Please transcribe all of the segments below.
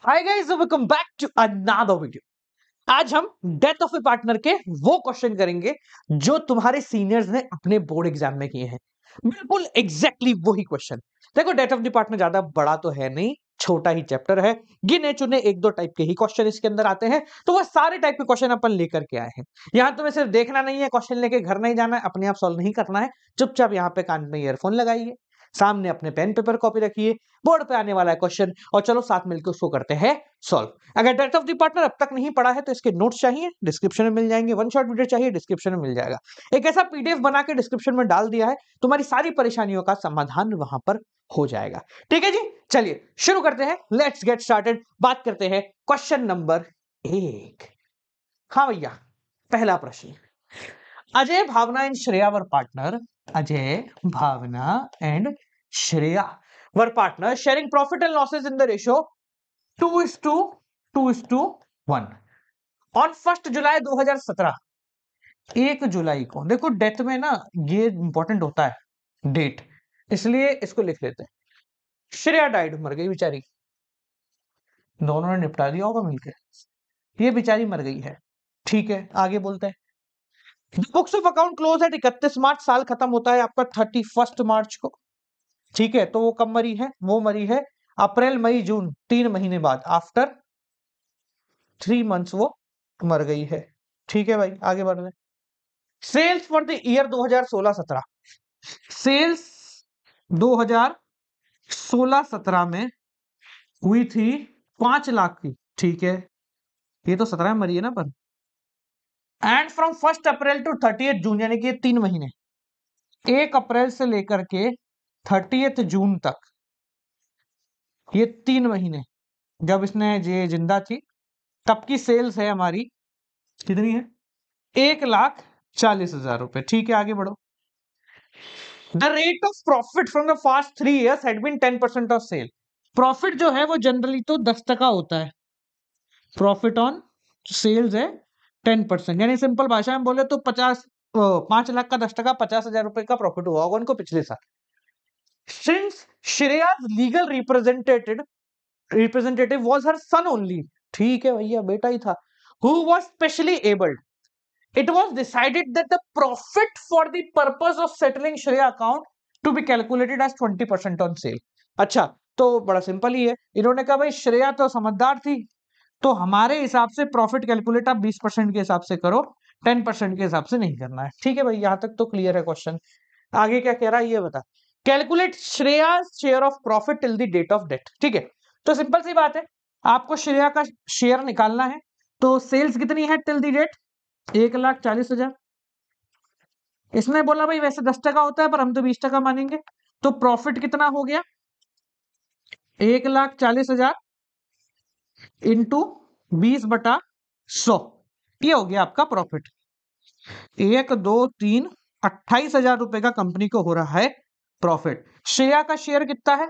Hi guys, welcome back to another video. आज हम death of A partner के वो क्वेश्चन करेंगे जो तुम्हारे सीनियर्स ने अपने बोर्ड एग्जाम में किए हैं। बिल्कुल एग्जैक्टली वही क्वेश्चन। देखो, डेथ ऑफ द पार्टनर ज्यादा बड़ा तो है नहीं, छोटा ही चैप्टर है। गिने चुने एक दो टाइप के ही क्वेश्चन इसके अंदर आते हैं, तो वह सारे टाइप के क्वेश्चन अपन लेकर के आए हैं। यहाँ तुम्हें सिर्फ देखना नहीं है, क्वेश्चन लेके घर नहीं जाना है, अपने आप सॉल्व नहीं करना है। चुपचाप यहाँ पे कान में ईयरफोन लगाइए, सामने अपने पेन पेपर कॉपी रखिए, बोर्ड पे आने वाला है क्वेश्चन और चलो साथ मिलकर उसको करते हैं सॉल्व। अगर डेथ ऑफ द पार्टनर अब तक नहीं पढ़ा है तो इसके नोट्स चाहिए, डिस्क्रिप्शन में मिल जाएंगे। वन शॉट वीडियो चाहिए, डिस्क्रिप्शन में मिल जाएगा। एक ऐसा पीडीएफ बना के डिस्क्रिप्शन में डाल दिया है, तुम्हारी सारी परेशानियों का समाधान वहां पर हो जाएगा। ठीक है जी, चलिए शुरू करते हैं। Let's get started. बात करते हैं क्वेश्चन नंबर 1। हाँ भैया, पहला प्रश्न। Ajay, Bhavana and Shreya were partner. Ajay, Bhavana and Shreya were partner sharing profit and losses in the ratio 2:1 on 1 July 2017। 1 जुलाई को देखो, डेथ में ना ये इंपॉर्टेंट होता है डेट, इसलिए इसको लिख लेते हैं। श्रेया डाइड, मर गई बेचारी, दोनों ने निपटा दिया होगा मिलकर। ये बेचारी मर गई है। ठीक है, आगे बोलते हैं। Books of account close eight 31 मार्च। साल खत्म होता है आपका 31 मार्च को। ठीक है, तो वो कब मरी है? वो मरी है अप्रैल मई जून, 3 महीने बाद। आफ्टर 3 मंथ्स वो मर गई है। ठीक है भाई, आगे बढ़ रहे हैं। Sales for the year 2016-17। Sales 2016-17 में हुई थी 5 लाख की। ठीक है, ये तो 17 में मरी है ना पर। एंड फ्रॉम 1 अप्रैल टू 30 जून, यानी कि 3 महीने, 1 अप्रैल से लेकर के 30 जून तक, ये 3 महीने जब इसने ये जिंदा थी तब की सेल्स है हमारी कितनी है? 1,40,000 रुपए। ठीक है, आगे बढ़ो। The rate of profit from the fast 3 years had been 10% of sale. Profit जो है वो जनरली तो 10% होता है। प्रॉफिट ऑन सेल्स है 10%, यानी सिंपल भाषा में बोले तो 5 लाख का 10%, 50,000 रुपए का प्रॉफिट हुआ होगा उनको पिछले साल। Since Shreya's legal representative was her son only. ठीक है भैया, बेटा ही था। Who was specially abled, it was decided that the profit for the purpose of settling Shreya account to be calculated as 20% on sale। अच्छा, तो बड़ा सिंपल ही है। इन्होंने कहा भाई श्रेया तो समझदार थी, तो हमारे हिसाब से प्रॉफिट कैलकुलेट आप 20% के हिसाब से करो, 10% के हिसाब से नहीं करना है। ठीक है भाई, यहां तक तो क्लियर है क्वेश्चन। आगे क्या कह रहा है ये बता। Calculate Shreya share of profit till the date of death. ठीक है, तो सिंपल सी बात है, आपको श्रेया का शेयर निकालना है। तो सेल्स कितनी है टिल द डेट? 1,40,000। इसने बोला भाई वैसे 10% होता है पर हम तो 20% मानेंगे, तो प्रॉफिट कितना हो गया? 1,40,000 इंटू 20/100, ये हो गया आपका प्रॉफिट। 1, 2, 3, 28,000 रुपए का कंपनी को हो रहा है प्रॉफिट। श्रेया का शेयर कितना है?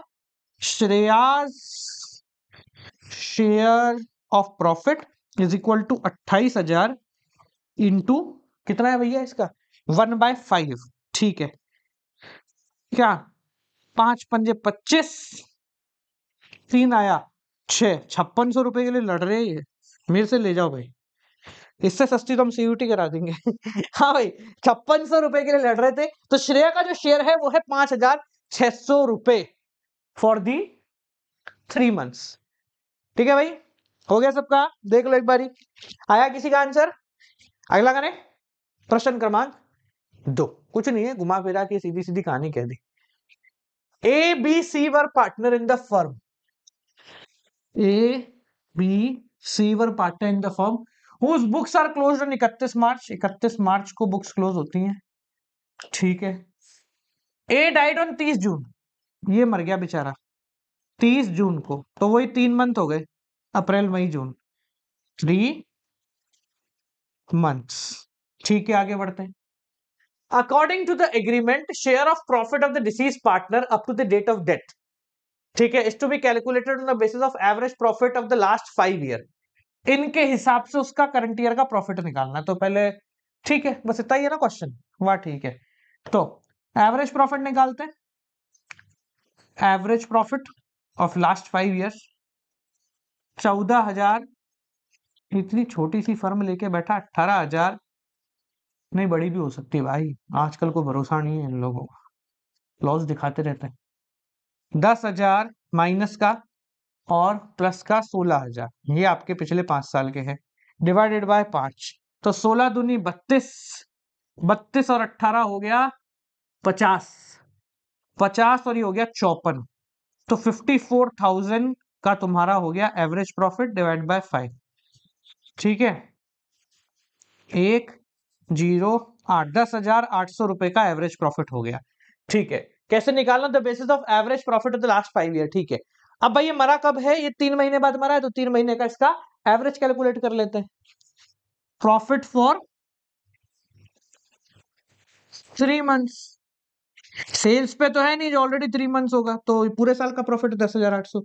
Shreya share of profit is equal to 28,000 into कितना है भैया इसका? 1/5। ठीक है, क्या 5×5 = 25, 3 आया 6, 5600 रुपए के लिए लड़ रहे हैं ये। मेरे से ले जाओ भाई, इससे सस्ती तो हम सीयूटी करा देंगे। हाँ भाई, 5600 रुपए के लिए लड़ रहे थे। तो श्रेया का जो शेयर है वो है 5,600 रुपए फॉर दी 3 मंथ्स। ठीक है भाई, हो गया सबका? देख लो एक बारी, आया किसी का आंसर? अगला करें, प्रश्न क्रमांक 2। कुछ नहीं है, घुमा फिरा के सीधी सीधी कहानी कह दी। A B C were partner in the firm. A B C were partner in the firm whose books are closed on 31 March. 31 मार्च को बुक्स क्लोज होती हैं। ठीक है, ए डाइड ऑन 30 जून, ये मर गया बेचारा 30 जून को, तो वही 3 मंथ हो गए, अप्रैल मई जून, 3 मंथ्स। ठीक है, आगे बढ़ते हैं। According to the agreement, share of profit of the deceased partner up to the date of death, ठीक है, is to be calculated on the basis of average profit of the last 5 year. इनके हिसाब से उसका current year का profit निकालना। तो पहले, ठीक है, बस इतना ही है ना क्वेश्चन, वाह ठीक है। तो एवरेज प्रॉफिट निकालते हैं। Average profit of last 5 years 14,000, इतनी छोटी सी फर्म लेके बैठा 18,000, नहीं बड़ी भी हो सकती है भाई, आजकल को भरोसा नहीं है इन लोगों का, लॉस दिखाते रहते हैं। 10,000 माइनस का और प्लस का 16,000, ये आपके पिछले 5 साल के हैं, डिवाइडेड बाय 5, तो 16 दूनी 32, 32 और 18 हो गया 50, 50 और ये हो गया 54, तो 54,000 का तुम्हारा हो गया एवरेज प्रॉफिट डिवाइड बाय 5। ठीक है, 108, 10,800 रुपए का एवरेज प्रॉफिट हो गया। ठीक है, कैसे निकालना, the basis of average profit of the last 5 year. ठीक है, अब भाई ये मरा कब है, ये 3 महीने बाद मरा है, तो 3 महीने का इसका एवरेज कैलकुलेट कर लेते हैं। प्रॉफिट फॉर 3 मंथ्स, सेल्स पे तो है नहीं, जो ऑलरेडी 3 मंथ्स होगा, तो पूरे साल का प्रॉफिट 10,800,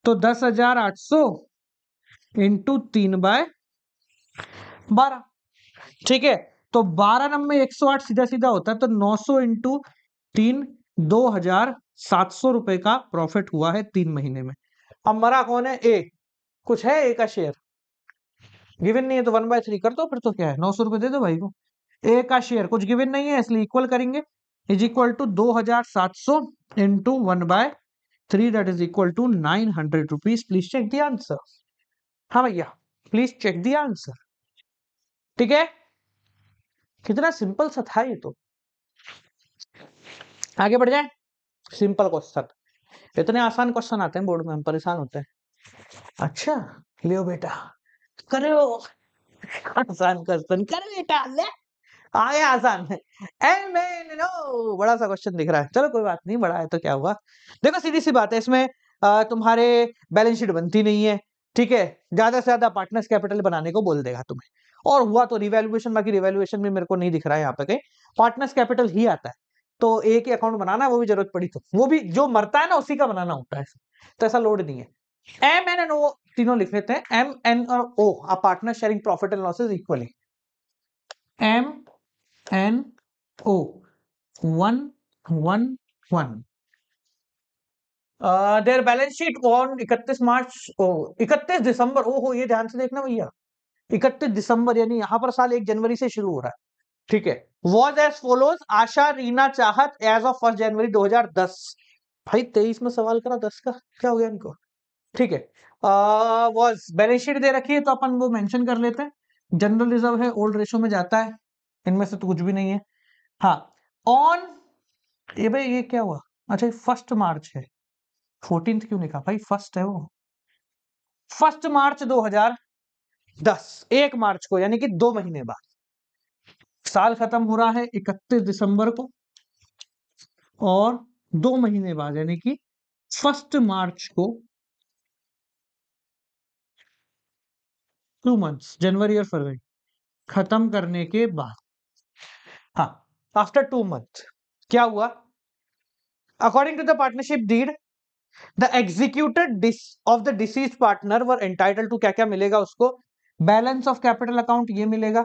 तो 10,800 इंटू 3/12। ठीक है, तो 12 नंबर 108 सीधा सीधा होता है, तो 900 इंटू 3, 2,700 रुपए का प्रॉफिट हुआ है 3 महीने में। अब मरा कौन है, ए, कुछ है ए का शेयर, गिवन नहीं है तो 1/3 कर दो, फिर तो क्या है 900 रुपए दे दो भाई को। ए का शेयर कुछ गिवन नहीं है, इसलिए इक्वल करेंगे, is equal to 2,700 into 1/3, that is equal to 900 rupees. Please check the answer. हाँ भैया, प्लीज चेक द आंसर। ठीक है, कितना सिंपल सा था ये तो। आगे बढ़ जाए, सिंपल क्वेश्चन, इतने आसान क्वेश्चन आते हैं बोर्ड में, हम परेशान होते हैं। अच्छा, लियो बेटा, करो आसान क्वेश्चन, कर बेटा, ले आ गया आसान है। नो, बड़ा सा क्वेश्चन दिख रहा है, चलो कोई बात नहीं, बड़ा है तो क्या हुआ। देखो सीधी सी बात है, इसमें तुम्हारे बैलेंस शीट बनती नहीं है, ठीक है, ज्यादा से ज्यादा पार्टनर्स कैपिटल बनाने को बोल देगा तुम्हें, और हुआ तो रिवैल्यूएशन, बाकी रिवैल्यूएशन भी मेरे को नहीं दिख रहा है यहाँ पे कहीं, पार्टनर्स कैपिटल ही आता है, तो एक ही अकाउंट बनाना, वो भी जरूरत पड़ी तो, वो भी जो मरता है ना उसी का बनाना होता है, तो ऐसा लोड नहीं है। एम एन एंड ओ तीनों लिख लेते हैं, एम एन और O are partner sharing profit and losses equally, M N O 1 1 1, their balance sheet on 31 March, ओ 31 दिसंबर, ओहो ये ध्यान से देखना भैया, 31 दिसंबर यानी यहाँ पर साल 1 जनवरी से शुरू हो रहा है, ठीक है। वॉज एज फॉलोज, आशा रीना चाहत एज ऑफ 1 जनवरी 2010, भाई 23 में सवाल करा, 10 का क्या हो गया इनको, ठीक है। वॉज बैलेंस शीट दे रखी है तो अपन वो मेंशन कर लेते हैं, जनरल रिजर्व है, ओल्ड रेशो में जाता है, इनमें से तो कुछ भी नहीं है। हाँ, ऑन, ये भाई ये क्या हुआ, अच्छा 1 मार्च है, 14 क्यों लिखा भाई, फर्स्ट है वो, 1 मार्च 2010, 1 मार्च को, यानी कि 2 महीने बाद, साल खत्म हो रहा है 31 दिसंबर को, और 2 महीने बाद यानी कि 1 मार्च को, 2 मंथ्स, जनवरी और फरवरी खत्म करने के बाद, हाँ, आफ्टर 2 मंथ क्या हुआ, according to the partnership deed, the executed of the deceased partner were entitle to, क्या क्या मिलेगा उसको, बैलेंस ऑफ कैपिटल अकाउंट ये मिलेगा,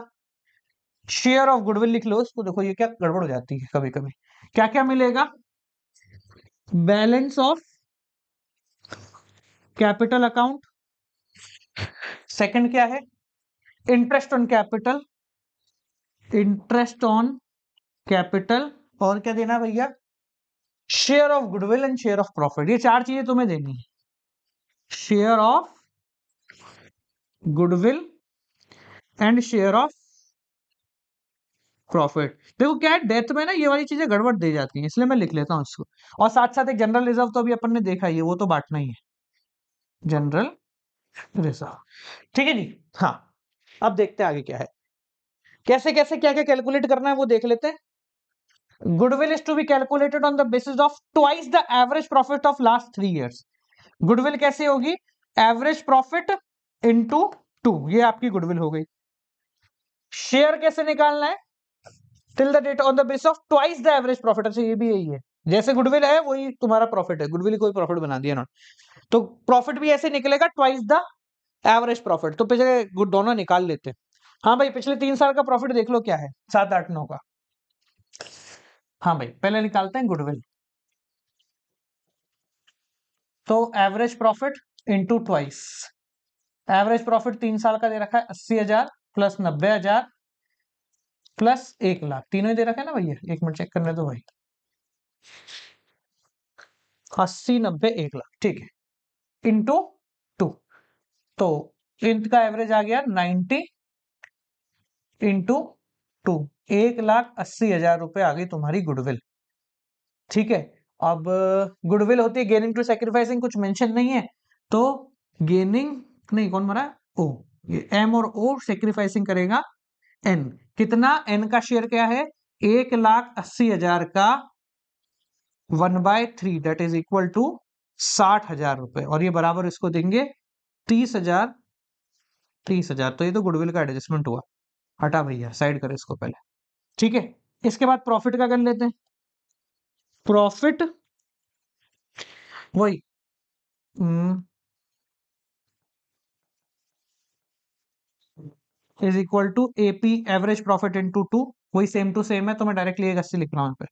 शेयर ऑफ गुडविल लिख लो उसको, देखो ये क्या गड़बड़ हो जाती है कभी कभी, क्या क्या मिलेगा, balance of capital account, second क्या है, interest on capital, interest on capital, और क्या देना भैया, share of goodwill and share of profit, ये 4 चीजें तुम्हें देनी है, share of goodwill and share of profit. देखो क्या है, डेथ में ना ये वाली चीजें गड़बड़ दे जाती हैं, इसलिए मैं लिख लेता हूं इसको, और साथ साथ एक जनरल रिजर्व तो अभी अपन ने देखा ही है, वो तो बांटना ही है, जनरल रिजर्व, ठीक है जी। हाँ, अब देखते हैं आगे क्या है, कैसे कैसे क्या क्या कैलकुलेट करना है वो देख लेते हैं। Goodwill is to be calculated on the basis of twice the average profit of last 3 years. Goodwill कैसे होगी, एवरेज प्रॉफिट इंटू 2, ये आपकी गुडविल हो गई। शेयर कैसे निकालना है, till the date on the base of twice the average profit, अच्छा ये भी यही है, जैसे गुडविल है वही तुम्हारा प्रॉफिट है, गुडविल कोई प्रॉफिट बना दिया ना, तो प्रॉफिट भी ऐसे निकलेगा ट्वाइस द एवरेज प्रॉफिट, तो पिछले दोनों निकाल लेते हैं। हाँ भाई, पिछले 3 साल का प्रॉफिट देख लो क्या है, 7 8 9 का। हाँ भाई, पहले निकालते हैं गुडविल, तो average profit into twice, average profit 3 साल का दे रखा है 80,000 प्लस 90,000 प्लस 1 लाख, तीनों ही दे रखा है ना भैया, 1 मिनट चेक करने दो भाई। 80, 90, 1 लाख, ठीक है, इंटू 2, तो इनका एवरेज आ गया 90 इंटू 2, 1,80,000 रुपए आ गई तुम्हारी गुडविल। ठीक है, अब गुडविल होती है गेनिंग टू सेक्रीफाइसिंग, कुछ मेंशन नहीं है, तो गेनिंग नहीं, कौन मरा, ओ, ये एम और ओ सेक्रीफाइसिंग करेगा एन, कितना, एन का शेयर क्या है, 1,80,000 का 1/3 दैट इज इक्वल टू 60,000 रुपए, और ये बराबर इसको देंगे 30,000, 30,000, तो ये तो गुडविल का एडजस्टमेंट हुआ, हटा भैया, साइड करें इसको पहले। ठीक है, इसके बाद प्रॉफिट का कर लेते हैं। प्रॉफिट वही is equal to AP average profit into 2, वही सेम टू सेम है, तो मैं डायरेक्टली 180 लिख रहा हूं पे,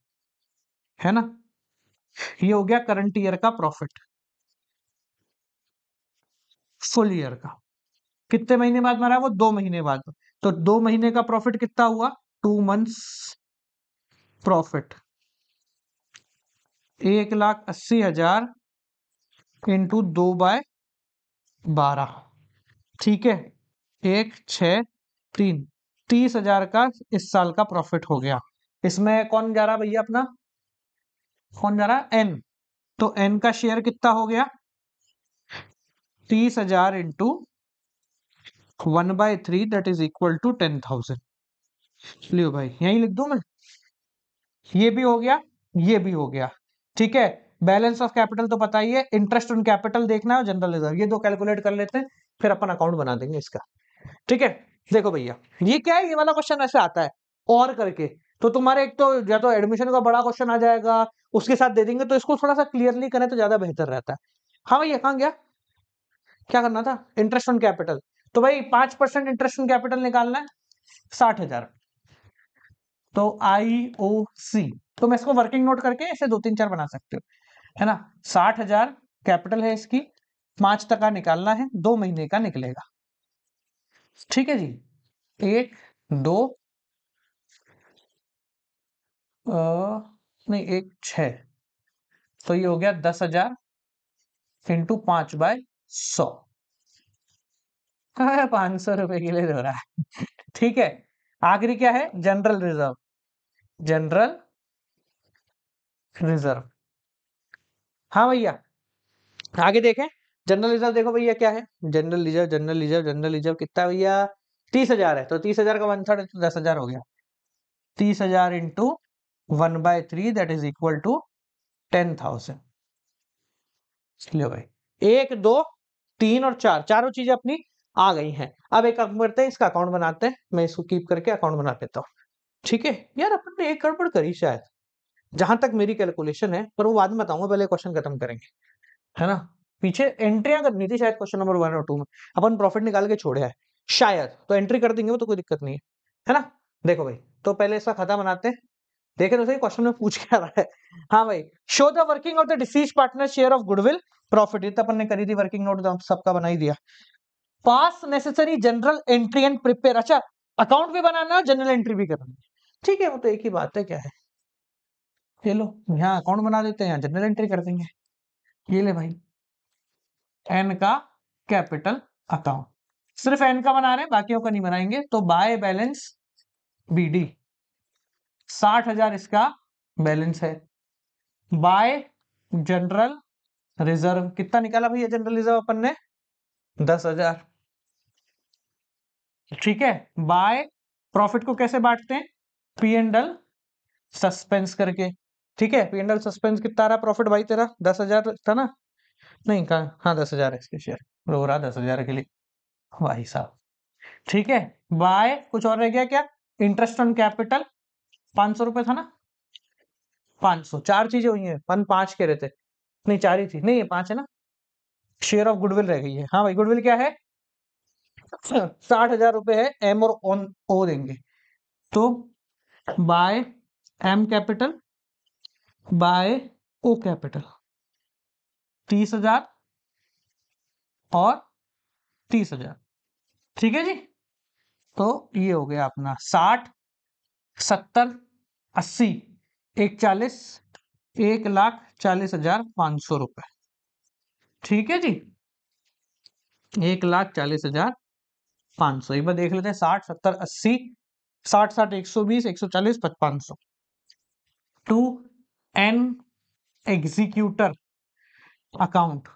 है ना। ये हो गया करंट ईयर का प्रॉफिट, फुल ईयर का। कितने महीने बाद मरा वो, 2 महीने बाद, तो 2 महीने का प्रॉफिट कितना हुआ, 2 मंथ्स प्रॉफिट 1,80,000 इंटू 2/12, ठीक है, 1,6,3, 30,000 का इस साल का प्रॉफिट हो गया। इसमें कौन जा रहा भैया अपना, कौन जा रहा, एन, तो एन का शेयर कितना हो गया, 30,000 into 1/3 that is equal to 10,000। लियो भाई, यही लिख दूं मैं, ये भी हो गया, ये भी हो गया, ठीक है। बैलेंस ऑफ कैपिटल तो पता ही है, इंटरेस्ट ऑन कैपिटल देखना है और जनरल रिजर्व, ये दो कैलकुलेट कर लेते हैं, फिर अपन अकाउंट बना देंगे इसका। ठीक है, देखो भैया, ये क्या है, ये वाला क्वेश्चन ऐसे आता है और करके, तो तुम्हारे एक तो या तो एडमिशन का बड़ा क्वेश्चन आ जाएगा, उसके साथ दे देंगे, तो इसको थोड़ा सा क्लियरली करें तो ज्यादा बेहतर रहता है। हाँ भैया, कहाँ गया, क्या करना था, इंटरेस्ट ऑन कैपिटल, तो भाई 5% इंटरेस्ट ऑन कैपिटल निकालना है, 60,000, तो IOC, तो मैं इसको वर्किंग नोट करके ऐसे 2 3 4 बना सकते हो, है ना। 60,000 कैपिटल है इसकी, 5% निकालना है, 2 महीने का निकलेगा। ठीक है जी, 1, 2, नहीं 1, 6, तो ये हो गया 10,000 इंटू 5/100, 500 रुपए के लिए दे रहा है। ठीक है, आखिरी क्या है, जनरल रिजर्व, जनरल रिजर्व, हाँ भैया, आगे देखें, जनरल रिजर्व देखो भैया क्या है, general reserve, general reserve, general reserve कितना है भैया, 30,000 है, तो 30,000 का 1/3 तो 10,000 हो गया, 30,000 into 1/3 that is equal to 10,000। लो भाई, 1, 2, 3 और 4, चारों चीजें अपनी आ गई हैं। अब एक काम करते हैं, इसका अकाउंट बनाते हैं, मैं इसको कीप करके अकाउंट बना देता हूँ। ठीक है यार, अपन ने एक गड़बड़ करी शायद, जहां तक मेरी कैलकुलेशन है, पर वो बाद में बताऊंगा, पहले क्वेश्चन खत्म करेंगे, है ना। पीछे एंट्रियां करनी थी शायद क्वेश्चन नंबर 1 और 2 में, अपन प्रॉफिट निकाल के छोड़े है शायद, तो एंट्री कर देंगे वो, तो कोई दिक्कत नहीं है ना। देखो भाई, तो पहले इसका खाता बनाते हैं, देखे तो सही क्वेश्चन में पूछ क्या रहा है। हाँ भाई, show the working of the deceased partner share of goodwill profit, ये तो अपन ने करी थी, वर्किंग नोट सबका बना ही दिया। पास necessary general entry and prepare, अच्छा अकाउंट भी बनाना है और जनरल एंट्री भी करनी है, ठीक है, वो तो एक ही बात है, क्या है, ये लो, यहाँ अकाउंट बना देते हैं, यहाँ जनरल एंट्री कर देंगे, ये ले भाई, एन का कैपिटल अकाउंट, सिर्फ एन का बना रहे हैं, बाकियों का नहीं बनाएंगे, तो बाय बैलेंस BD 60,000 इसका बैलेंस है, बाय जनरल रिजर्व कितना निकाला भैया, जनरल रिजर्व अपन ने 10,000, ठीक है, बाय प्रॉफिट को कैसे बांटते हैं, P&L सस्पेंस करके, ठीक है, P&L सस्पेंस कितना रहा प्रॉफिट भाई तेरा, 10,000 था ना, नहीं कहा, हाँ 10,000 है इसके शेयर, रो रहा 10,000 के लिए भाई साहब, ठीक है, बाय कुछ और रह गया क्या, इंटरेस्ट ऑन कैपिटल 500 रुपए था ना, 500, चार चीजें हुई हैं, 5 कह रहे थे, नहीं 4 ही थी, नहीं ये 5 है ना, शेयर ऑफ गुडविल रह गई है, हाँ भाई गुडविल क्या है, 60,000 रुपए है, एम और ऑन ओ देंगे, तो by M capital by O capital 30,000 और 30,000। ठीक है जी। तो ये हो गया अपना 60, 70, 80, 140, 1,40,500 रुपए। ठीक है जी, 1,40,500। एक बार देख लेते हैं, 60, 70, 80, 60, 60, 120, 140, 500 टू एन एग्जीक्यूटर अकाउंट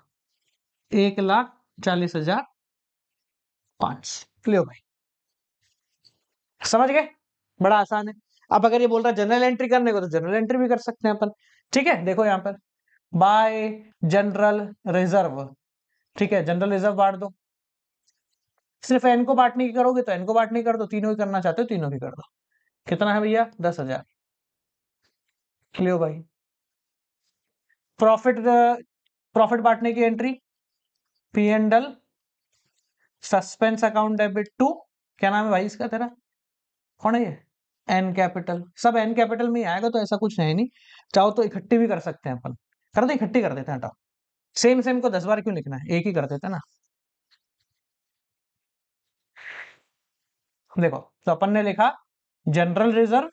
1,40,500। लो भाई, समझ गए, बड़ा आसान है। अब अगर ये बोल रहा है जनरल एंट्री करने को, तो जनरल एंट्री भी कर सकते हैं अपन। ठीक है, देखो यहाँ पर बाय जनरल रिजर्व। ठीक है, जनरल रिजर्व बांट दो। सिर्फ एन को बांटने की करोगे तो एन को बांटने की कर दो, तीनों की करना चाहते हो तीनों की कर दो। कितना है भैया? 10,000। लियो भाई। प्रॉफिट, प्रॉफिट बांटने की entry, P and L suspense account debit to, क्या नाम है भाई इसका तेरा, कौन है ये? N capital. सब एन कैपिटल में ही आएगा, तो ऐसा कुछ है नहीं। चाहो तो इकट्ठी भी कर सकते हैं अपन, कर दे इकट्ठी कर देते हैं, हटाओ। सेम सेम को 10 बार क्यों लिखना है, एक ही कर देते हैं ना। देखो, तो अपन ने लिखा general reserve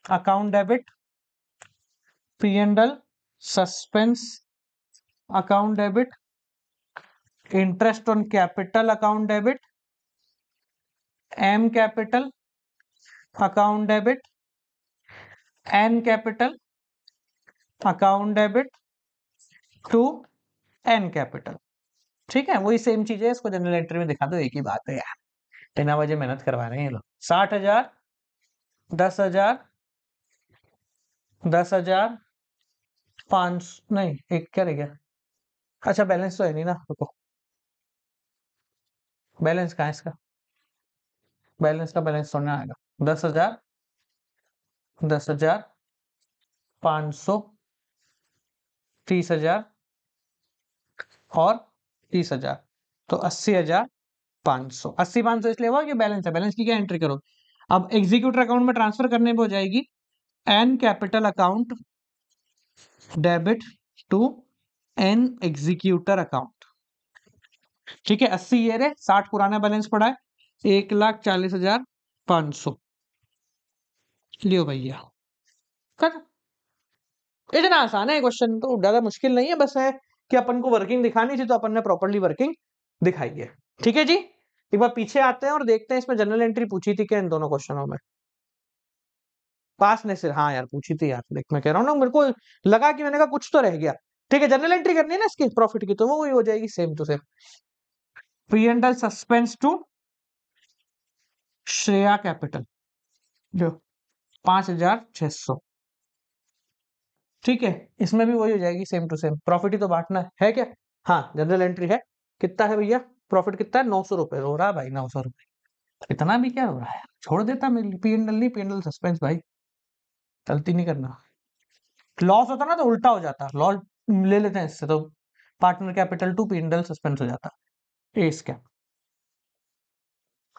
account debit, P and L suspense account debit, interest on capital account debit, M capital account debit, N capital account debit to N capital. ठीक है, वही सेम चीज है, इसको जनरल एंट्री में दिखा दो, एक ही बात है यार। बिना वजह मेहनत करवा रहे हैं ये लोग। 60,000, 10,000, 10,000, 5, नहीं एक क्या रह गया, अच्छा बैलेंस तो है नहीं ना, रुको, बैलेंस कहाँ है इसका, बैलेंस का बैलेंस थोड़ा आएगा। 10,000, 10,000, 500, 30,000 और 30,000, तो 80,500। 80,500 इसलिए हुआ कि बैलेंस है, बैलेंस की क्या एंट्री करो। अब एग्जीक्यूटर अकाउंट में ट्रांसफर करने पे हो जाएगी N capital account debit to N executor account. ठीक है, 80 ये रहे, 60 पुराना बैलेंस पड़ा है, 1,40,500। लियो भैया, कर। इतना आसान है क्वेश्चन, तो ज्यादा मुश्किल नहीं है, बस है कि अपन को वर्किंग दिखानी थी, तो अपन ने प्रॉपर्ली वर्किंग दिखाई है। ठीक है जी, एक बार पीछे आते हैं और देखते हैं इसमें जनरल एंट्री पूछी थी क्या इन दोनों क्वेश्चनों में। पास ने सिर्फ, हाँ यार पूछी थी यार, देख मैं कह रहा हूँ ना, मेरे को लगा कि मैंने कहा कुछ तो रह गया। ठीक है, जनरल एंट्री करनी है ना इसकी प्रॉफिट की, तो वो वही हो जाएगी same to same. P and L suspense to Shreya capital, जो 5,600। ठीक है, इसमें भी वही हो जाएगी सेम टू सेम, प्रॉफिट ही तो बांटना है क्या। हाँ, जनरल एंट्री है, कितना है भैया, प्रॉफिट कितना है, 900 रुपए हो रहा है भाई, 900 रुपए। इतना भी क्या हो रहा है, छोड़ देता मेरी पी एंड एल, नहीं पी एंड एल सस्पेंस भाई, गलती नहीं करना। लॉस होता ना तो उल्टा हो जाता, लॉस ले लेते हैं इससे, तो partner capital to P and L suspense हो जाता। एस क्या,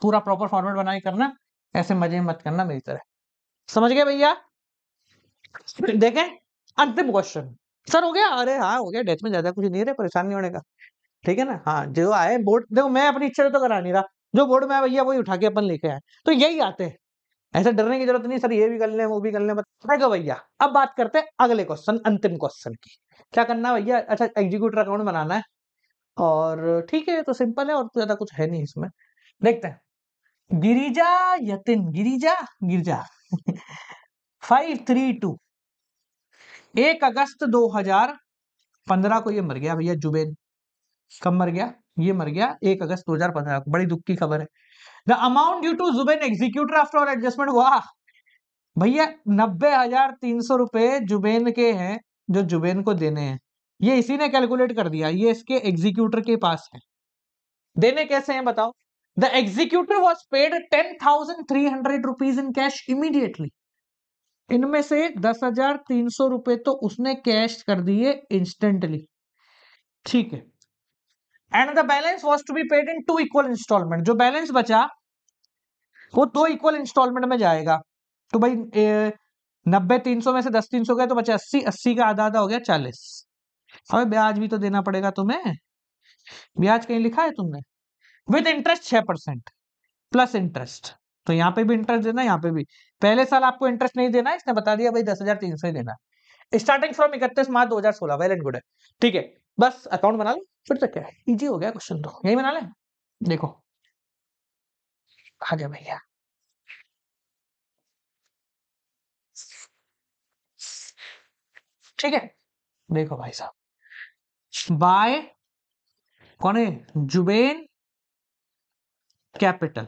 पूरा प्रॉपर फॉर्मेट बना के करना, ऐसे मजे मत करना मेरी तरह। समझ गए भैया? देखें, अंतिम क्वेश्चन। सर हो गया, अरे हाँ हो गया, डेथ में ज्यादा कुछ नहीं रहे, परेशान नहीं होने का। ठीक है ना, हाँ जो आए बोर्ड, देखो मैं अपनी इच्छा से तो करा नहीं रहा, जो बोर्ड में आया भैया वही उठा के अपन लेके आए, तो यही आते हैं। ऐसे डरने की जरूरत नहीं सर, ये भी कर लें वो भी कर लें, देखो भैया अब बात करते हैं अगले क्वेश्चन, अंतिम क्वेश्चन की। क्या करना है भैया, अच्छा एग्जीक्यूटर अकाउंट बनाना है, और ठीक है तो सिंपल है, और तो ज्यादा कुछ है नहीं इसमें। देखते हैं, गिरिजा यतिन, गिरिजा, गिरजा 532, 1 अगस्त 2015 को ये मर गया भैया जुबेन। कब मर गया? ये मर गया 1 अगस्त 2015 को, बड़ी दुख की खबर है। The amount due to Zubin executor after all adjustment, वाह भैया 90,300 रुपए जुबेन के हैं, जो जुबेन को देने हैं। ये इसी ने कैलकुलेट कर दिया, ये इसके एग्जीक्यूटर के पास है। देने कैसे हैं बताओ? The executor was paid 10,300 rupees in cash immediately. इनमें से 10,300 रुपए तो उसने कैश कर दिए इंस्टेंटली। ठीक है, and the balance was to be paid in 2 equal instalment, जो बैलेंस बचा वो 2 इक्वल इंस्टॉलमेंट में जाएगा। तो भाई 90,300 में से 10,300 गए तो बचा 80, 80 का आधा आधा हो गया 40। हमें ब्याज भी तो देना पड़ेगा तुम्हें, ब्याज कहीं लिखा है तुमने? With interest 6% plus interest. तो यहाँ पे भी इंटरेस्ट देना, यहाँ पे भी। पहले साल आपको इंटरेस्ट नहीं देना है, इसने बता दिया भाई 10,300 ही देना है, starting from 31 March 2016। Well and good है, ठीक है। बस अकाउंट बना लो, फिर तक क्या है, इजी हो गया क्वेश्चन, तो यही बना ले। देखो आ गया भैया, ठीक है। देखो भाई साहब, बाय कौन है, जुबेन कैपिटल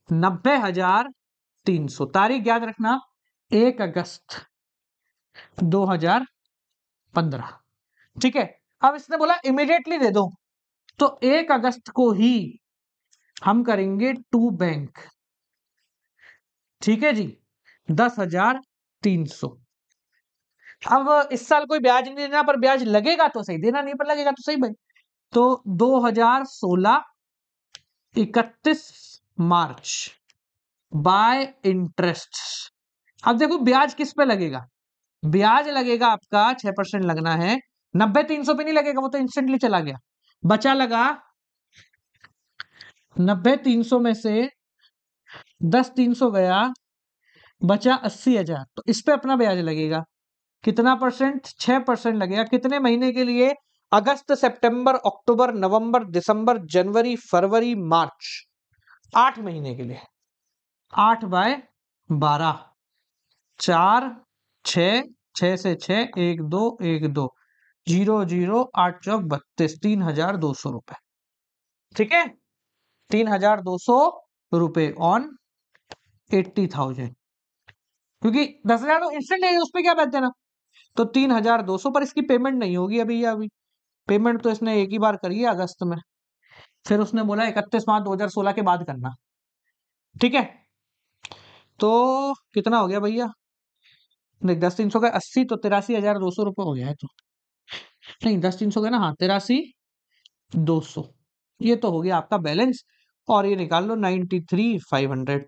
90,300। तारीख याद रखना 1 अगस्त 2015, ठीक है। अब इसने बोला इमीडिएटली दे दो, तो 1 अगस्त को ही हम करेंगे टू बैंक, ठीक है जी, 10,300। अब इस साल कोई ब्याज नहीं देना, पर ब्याज लगेगा तो सही, देना नहीं पर लगेगा तो सही भाई। तो 2016 31 मार्च बाय इंटरेस्ट। अब देखो ब्याज किस पे लगेगा, ब्याज लगेगा आपका 6% लगना है, 90,300 पे नहीं लगेगा, वो तो इंस्टेंटली चला गया। बचा लगा 90,300 में से 10,300 गया, बचा 80,000, तो इस पे अपना ब्याज लगेगा कितना परसेंट, 6% लगेगा। कितने महीने के लिए, अगस्त सितंबर अक्टूबर नवंबर दिसंबर जनवरी फरवरी मार्च, 8 महीने के लिए। 8/12, 4 6, 6 से 6, 1 2 1 2, 0 0 8 चौक 32, 3,200 रुपए, ठीक है। 3,200 रुपए ऑन 80,000, क्योंकि 10,000 तो इंस्टेंट है, उस पर क्या बैठ देना। तो 3,200 पर इसकी पेमेंट नहीं होगी अभी, या अभी पेमेंट तो इसने एक ही बार करी है अगस्त में, फिर उसने बोला 31 मार्च 2016 के बाद करना, ठीक है। तो कितना हो गया भैया, देख 10,300 का 80, तो 83,200 रुपये हो गया है। तो नहीं 10,300 का ना, हाँ 83,200, ये तो हो गया आपका बैलेंस। और ये निकाल लो 93,500,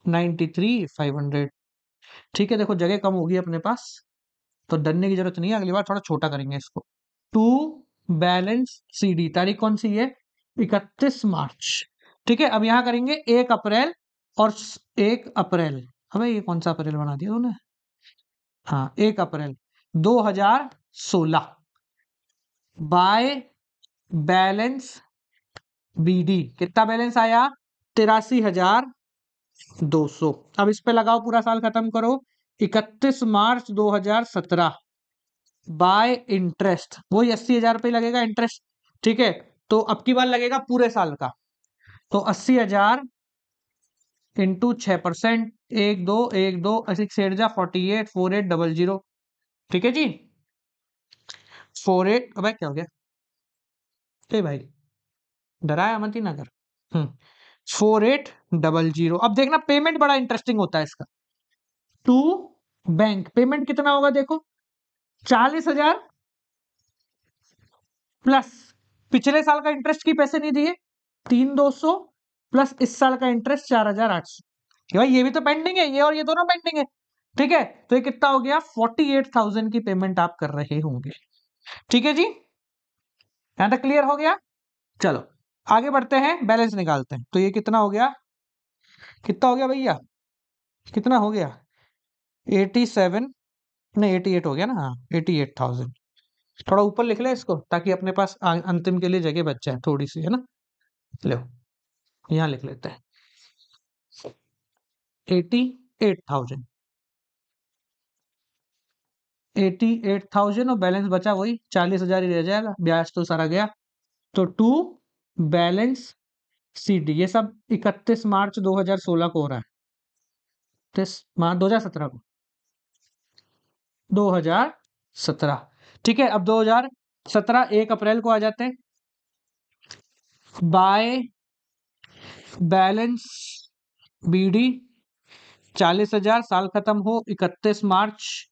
93,500, ठीक है। देखो जगह कम होगी अपने पास, तो डरने की जरूरत नहीं है, अगली बार थोड़ा छोटा करेंगे इसको। टू बैलेंस CD, तारीख कौन सी है, 31 मार्च, ठीक है। अब यहां करेंगे 1 अप्रैल और 1 अप्रैल, हमें ये कौन सा अप्रैल बना दिया उन्होंने, हाँ 1 अप्रैल 2016 बाय बैलेंस BD, कितना बैलेंस आया, 83,200। अब इस पे लगाओ, पूरा साल खत्म करो, 31 मार्च 2017 बाय इंटरेस्ट, वही 80,000 पे लगेगा इंटरेस्ट, ठीक है। तो अब की बार लगेगा पूरे साल का, तो 80,000 इंटू 6%, 1 2 1 2 6 8 जा 48 4800, ठीक है जी। 48, अब क्या हो गया, ए भाई डराया मत ही ना कर। 4800। अब देखना पेमेंट बड़ा इंटरेस्टिंग होता है इसका। टू बैंक पेमेंट कितना होगा देखो, 40,000 प्लस पिछले साल का इंटरेस्ट की पैसे नहीं दिए 3,200, प्लस इस साल का इंटरेस्ट 4,800। भाई ये भी तो पेंडिंग है, ये और ये दोनों पेंडिंग है, ठीक है। तो ये कितना हो गया, 48,000 की पेमेंट आप कर रहे होंगे, ठीक है जी। यहां तक क्लियर हो गया। चलो आगे बढ़ते हैं, बैलेंस निकालते हैं। तो ये कितना हो गया, कितना हो गया भैया, कितना हो गया, 87, नहीं 88 हो गया ना, हाँ 88,000। थोड़ा ऊपर लिख ले इसको, ताकि अपने पास अंतिम के लिए जगह बच जाए थोड़ी सी, है ना। लो यहाँ लिख लेते हैं 88,000, 88,000, और बैलेंस बचा वही 40,000 ही रह जाएगा, ब्याज तो सारा गया। तो टू बैलेंस CD, ये सब 31 मार्च 2016 को हो रहा है, 31 मार्च 2017 को, 2017, ठीक है। अब 2017 1 अप्रैल को आ जाते हैं, बाय बैलेंस BD 40,000, साल खत्म हो 31 मार्च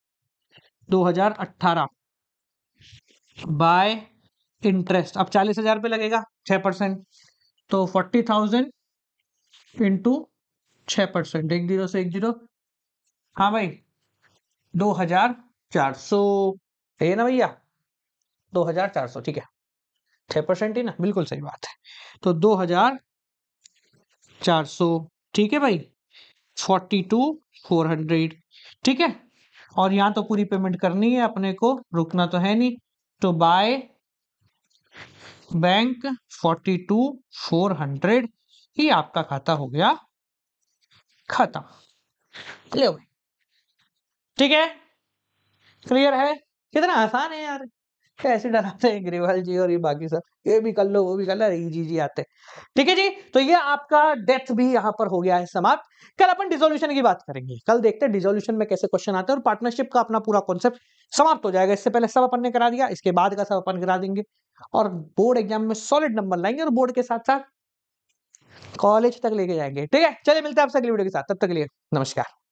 2018 बाय इंटरेस्ट। अब 40,000 पे लगेगा 6%, तो 40,000 इंटू 6%, 1 0 से 1 0, हाँ भाई 2,400 है ना भैया, 2400, ठीक है, 6% ही ना, बिल्कुल सही बात है। तो 2400, ठीक है भाई, 42,400, ठीक है। और यहाँ तो पूरी पेमेंट करनी है अपने को, रुकना तो है नहीं। तो बाय बैंक 42,400 ही आपका खाता हो गया खत्म। ले भाई, ठीक है, क्लियर है। कितना आसान है यार, कैसे डराते हैं ग्रेवाल जी और ये बाकी सब, ये भी कर लो वो भी कर लो, अरे जी जी आते हैं। ठीक है जी, तो ये आपका डेथ भी यहाँ पर हो गया है समाप्त। कल अपन डिसोल्यूशन की बात करेंगे, कल देखते हैं डिसोल्यूशन में कैसे क्वेश्चन आते हैं और पार्टनरशिप का अपना पूरा कॉन्सेप्ट समाप्त हो जाएगा। इससे पहले सब अपन ने करा दिया, इसके बाद का सब अपन करा देंगे और बोर्ड एग्जाम में सॉलिड नंबर लाएंगे और बोर्ड के साथ साथ कॉलेज तक लेके जाएंगे। ठीक है, चलिए मिलते हैं आपसे अगली वीडियो के साथ, तब तक के लिए नमस्कार।